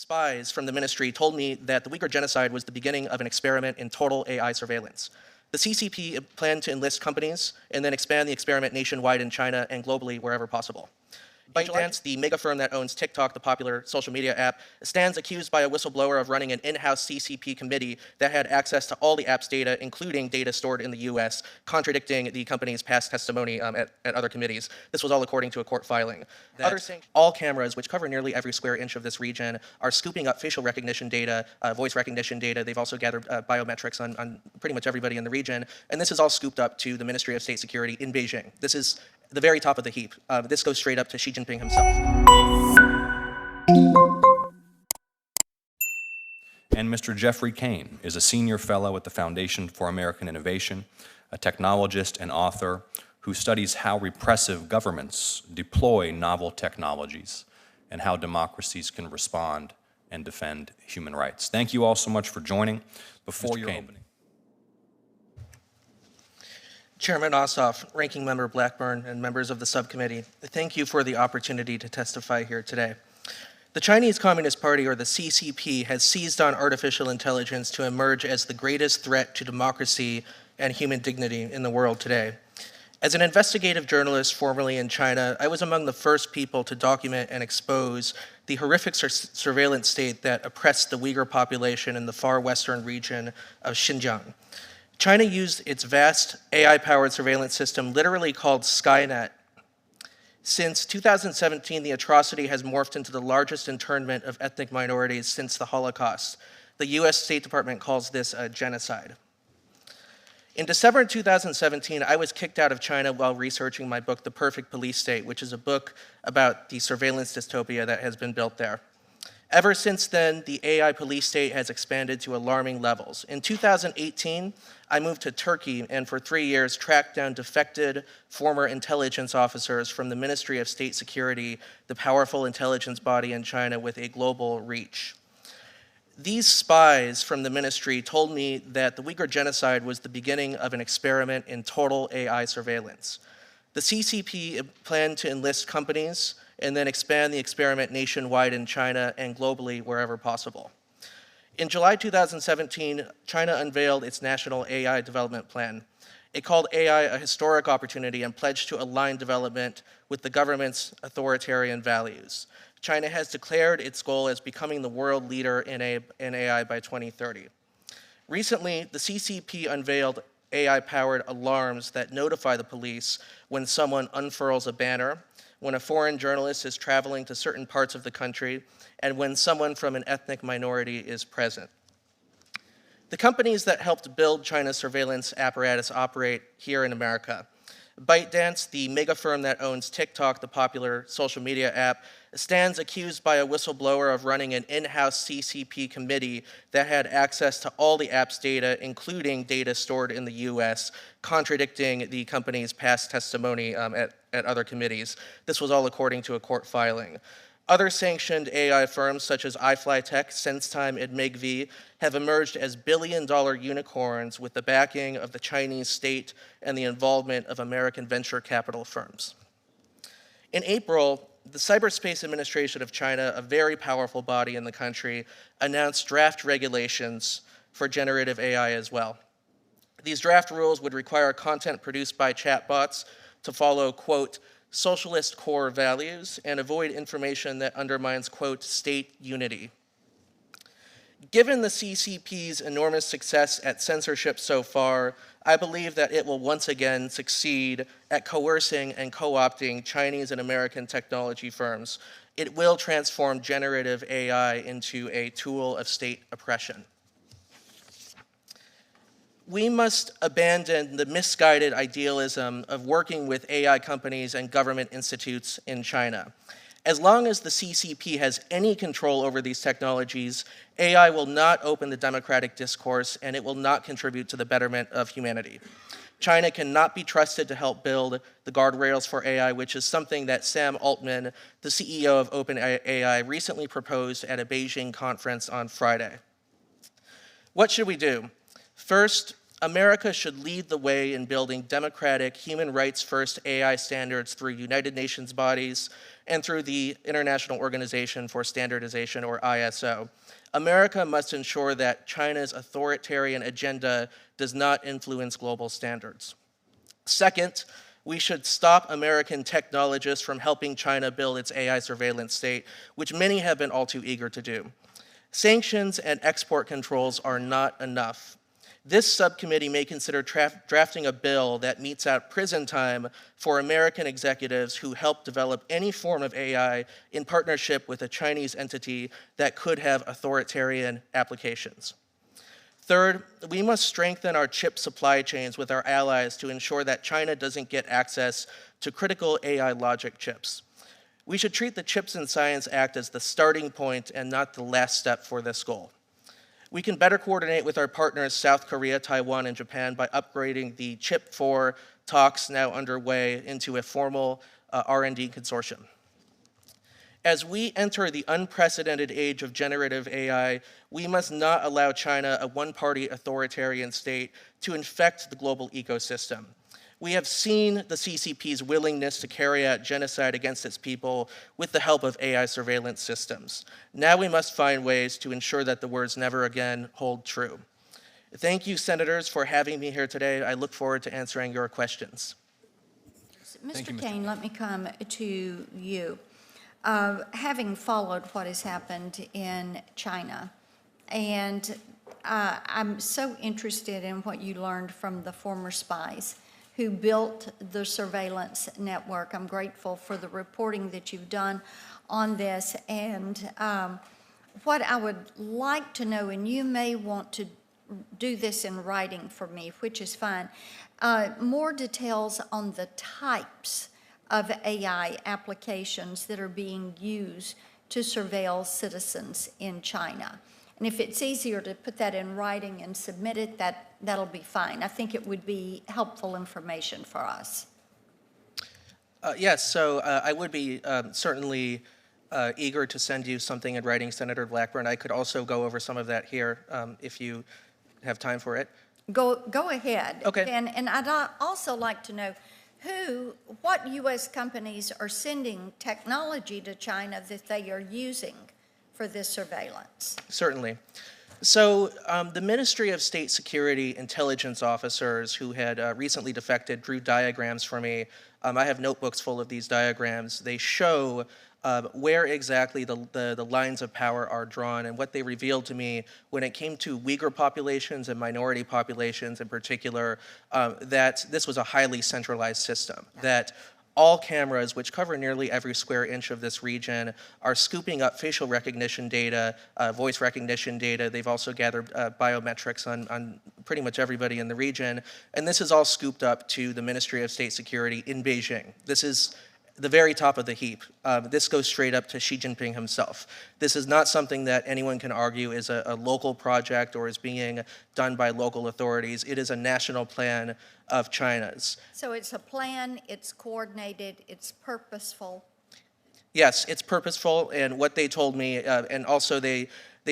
spies from the ministry told me that the Uyghur genocide was the beginning of an experiment in total AI surveillance. The CCP planned to enlist companies and then expand the experiment nationwide in China and globally wherever possible. ByteDance, the mega firm that owns TikTok, the popular social media app, stands accused by a whistleblower of running an in-house CCP committee that had access to all the app's data, including data stored in the US, contradicting the company's past testimony at other committees. This was all according to a court filing. All cameras, which cover nearly every square inch of this region, are scooping up facial recognition data, voice recognition data. They've also gathered biometrics on pretty much everybody in the region. And this is all scooped up to the Ministry of State Security in Beijing. This is the very top of the heap. This goes straight up to Xi Jinping himself. And Mr. Jeffrey Cain is a senior fellow at the Foundation for American Innovation, a technologist and author who studies how repressive governments deploy novel technologies and how democracies can respond and defend human rights. Thank you all so much for joining. Before your opening. Chairman Ossoff, Ranking Member Blackburn, and members of the subcommittee, thank you for the opportunity to testify here today. The Chinese Communist Party, or the CCP, has seized on artificial intelligence to emerge as the greatest threat to democracy and human dignity in the world today. As an investigative journalist formerly in China, I was among the first people to document and expose the horrific surveillance state that oppressed the Uyghur population in the far western region of Xinjiang. China used its vast AI-powered surveillance system, literally called Skynet. Since 2017, the atrocity has morphed into the largest internment of ethnic minorities since the Holocaust. The US State Department calls this a genocide. In December 2017, I was kicked out of China while researching my book, The Perfect Police State, which is a book about the surveillance dystopia that has been built there. Ever since then, the AI police state has expanded to alarming levels. In 2018, I moved to Turkey and for 3 years tracked down defected former intelligence officers from the Ministry of State Security, the powerful intelligence body in China with a global reach. These spies from the ministry told me that the Uyghur genocide was the beginning of an experiment in total AI surveillance. The CCP planned to enlist companies and then expand the experiment nationwide in China and globally wherever possible. In July 2017, China unveiled its national AI development plan. It called AI a historic opportunity and pledged to align development with the government's authoritarian values. China has declared its goal as becoming the world leader in AI by 2030. Recently, the CCP unveiled AI-powered alarms that notify the police when someone unfurls a banner, when a foreign journalist is traveling to certain parts of the country, and when someone from an ethnic minority is present. The companies that helped build China's surveillance apparatus operate here in America. ByteDance, the mega firm that owns TikTok, the popular social media app, stands accused by a whistleblower of running an in-house CCP committee that had access to all the app's data, including data stored in the US, contradicting the company's past testimony at other committees. This was all according to a court filing. Other sanctioned AI firms such as iFlyTech, SenseTime, and MigV have emerged as billion-dollar unicorns with the backing of the Chinese state and the involvement of American venture capital firms. In April, the Cyberspace Administration of China, a very powerful body in the country, announced draft regulations for generative AI as well. These draft rules would require content produced by chatbots to follow, quote, socialist core values and avoid information that undermines, quote, state unity. Given the CCP's enormous success at censorship so far, I believe that it will once again succeed at coercing and co-opting Chinese and American technology firms. It will transform generative AI into a tool of state oppression. We must abandon the misguided idealism of working with AI companies and government institutes in China. As long as the CCP has any control over these technologies, AI will not open the democratic discourse and it will not contribute to the betterment of humanity. China cannot be trusted to help build the guardrails for AI, which is something that Sam Altman, the CEO of OpenAI, recently proposed at a Beijing conference on Friday. What should we do? First, America should lead the way in building democratic, human rights first AI standards through United Nations bodies and through the International Organization for Standardization, or ISO. America must ensure that China's authoritarian agenda does not influence global standards. Second, we should stop American technologists from helping China build its AI surveillance state, which many have been all too eager to do. Sanctions and export controls are not enough. This subcommittee may consider drafting a bill that metes out prison time for American executives who helped develop any form of AI in partnership with a Chinese entity that could have authoritarian applications. Third, we must strengthen our chip supply chains with our allies to ensure that China doesn't get access to critical AI logic chips. We should treat the Chips and Science Act as the starting point and not the last step for this goal. We can better coordinate with our partners South Korea, Taiwan, and Japan by upgrading the Chip 4 talks now underway into a formal R&D consortium. As we enter the unprecedented age of generative AI, we must not allow China, a one-party authoritarian state, to infect the global ecosystem. We have seen the CCP's willingness to carry out genocide against its people with the help of AI surveillance systems. Now we must find ways to ensure that the words never again hold true. Thank you, Senators, for having me here today. I look forward to answering your questions. Mr. Cain, let me come to you. Having followed what has happened in China, and I'm so interested in what you learned from the former spies who built the surveillance network. I'm grateful for the reporting that you've done on this. And what I would like to know, and you may want to do this in writing for me, which is fine, more details on the types of AI applications that are being used to surveil citizens in China. And if it's easier to put that in writing and submit it, that'll be fine. I think it would be helpful information for us. Yes, so I would be certainly eager to send you something in writing, Senator Blackburn. I could also go over some of that here if you have time for it. Go ahead. Okay. And I'd also like to know what U.S. companies are sending technology to China that they are using for this surveillance. Certainly. So the Ministry of State Security intelligence officers who had recently defected drew diagrams for me. I have notebooks full of these diagrams. They show where exactly the lines of power are drawn, and what they revealed to me when it came to Uyghur populations and minority populations in particular, that this was a highly centralized system, that all cameras, which cover nearly every square inch of this region, are scooping up facial recognition data, voice recognition data. They've also gathered biometrics on pretty much everybody in the region. And this is all scooped up to the Ministry of State Security in Beijing. This is the very top of the heap. This goes straight up to Xi Jinping himself. This is not something that anyone can argue is a local project or is being done by local authorities. It is a national plan of China's. So it's a plan, it's coordinated, it's purposeful. Yes, it's purposeful, and what they told me, and also they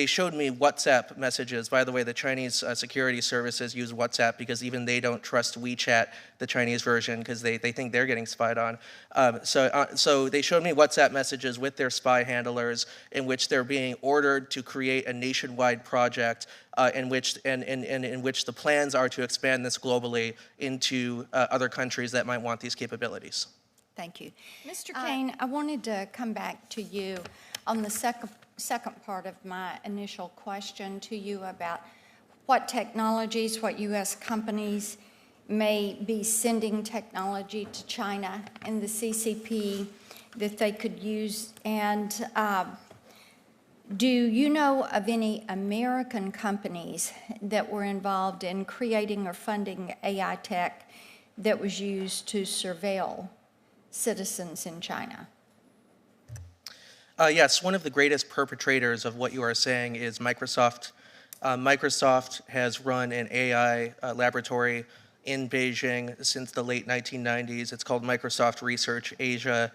showed me WhatsApp messages. By the way, the Chinese security services use WhatsApp because even they don't trust WeChat, the Chinese version, because they think they're getting spied on. So they showed me WhatsApp messages with their spy handlers in which they're being ordered to create a nationwide project in which the plans are to expand this globally into other countries that might want these capabilities. Thank you. Mr. Cain, I wanted to come back to you on the second part of my initial question to you about what technologies, what U.S. companies may be sending technology to China and the CCP that they could use. And do you know of any American companies that were involved in creating or funding AI tech that was used to surveil citizens in China? Yes, one of the greatest perpetrators of what you are saying is Microsoft. Microsoft has run an AI laboratory in Beijing since the late 1990s. It's called Microsoft Research Asia.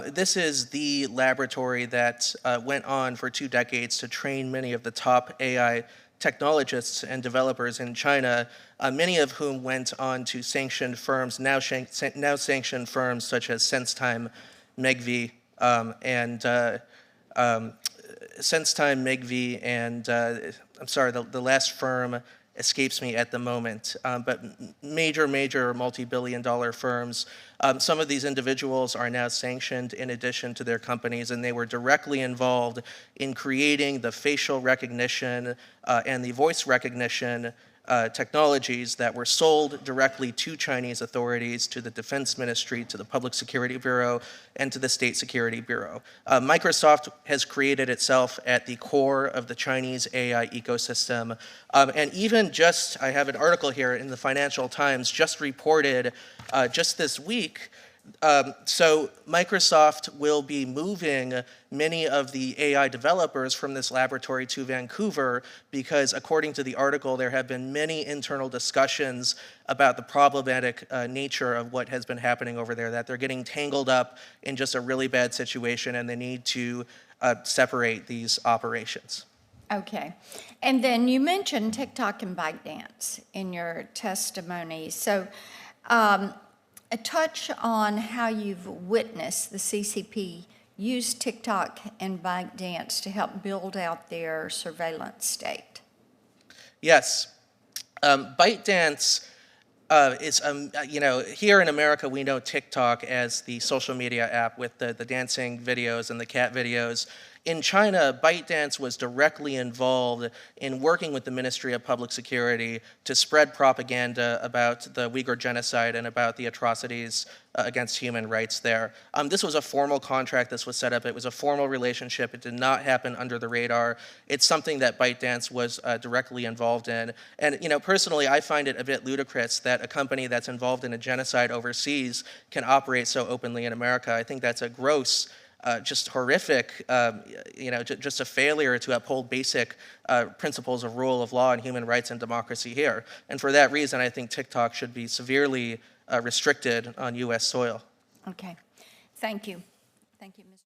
This is the laboratory that went on for 2 decades to train many of the top AI technologists and developers in China, many of whom went on to sanctioned firms, now sanctioned firms such as SenseTime, Megvii, I'm sorry, the last firm escapes me at the moment, but major multi-billion-dollar firms. Some of these individuals are now sanctioned in addition to their companies, and they were directly involved in creating the facial recognition and the voice recognition technologies that were sold directly to Chinese authorities, to the Defense Ministry, to the Public Security Bureau, and to the State Security Bureau. Microsoft has created itself at the core of the Chinese AI ecosystem. And even just, I have an article here in the Financial Times, just reported just this week. So Microsoft will be moving many of the AI developers from this laboratory to Vancouver because, according to the article, there have been many internal discussions about the problematic nature of what has been happening over there, that they're getting tangled up in just a really bad situation and they need to separate these operations. Okay. And then you mentioned TikTok and ByteDance in your testimony. So a touch on how you've witnessed the CCP use TikTok and ByteDance to help build out their surveillance state. Yes. ByteDance is, here in America, we know TikTok as the social media app with the dancing videos and the cat videos. In China, ByteDance was directly involved in working with the Ministry of Public Security to spread propaganda about the Uyghur genocide and about the atrocities against human rights there. This was a formal contract. This was set up. It was a formal relationship. It did not happen under the radar. It's something that ByteDance was directly involved in. And personally, I find it a bit ludicrous that a company that's involved in a genocide overseas can operate so openly in America. I think that's a gross, just horrific, just a failure to uphold basic principles of rule of law and human rights and democracy here. And for that reason, I think TikTok should be severely restricted on U.S. soil. Okay. Thank you. Thank you, Mr.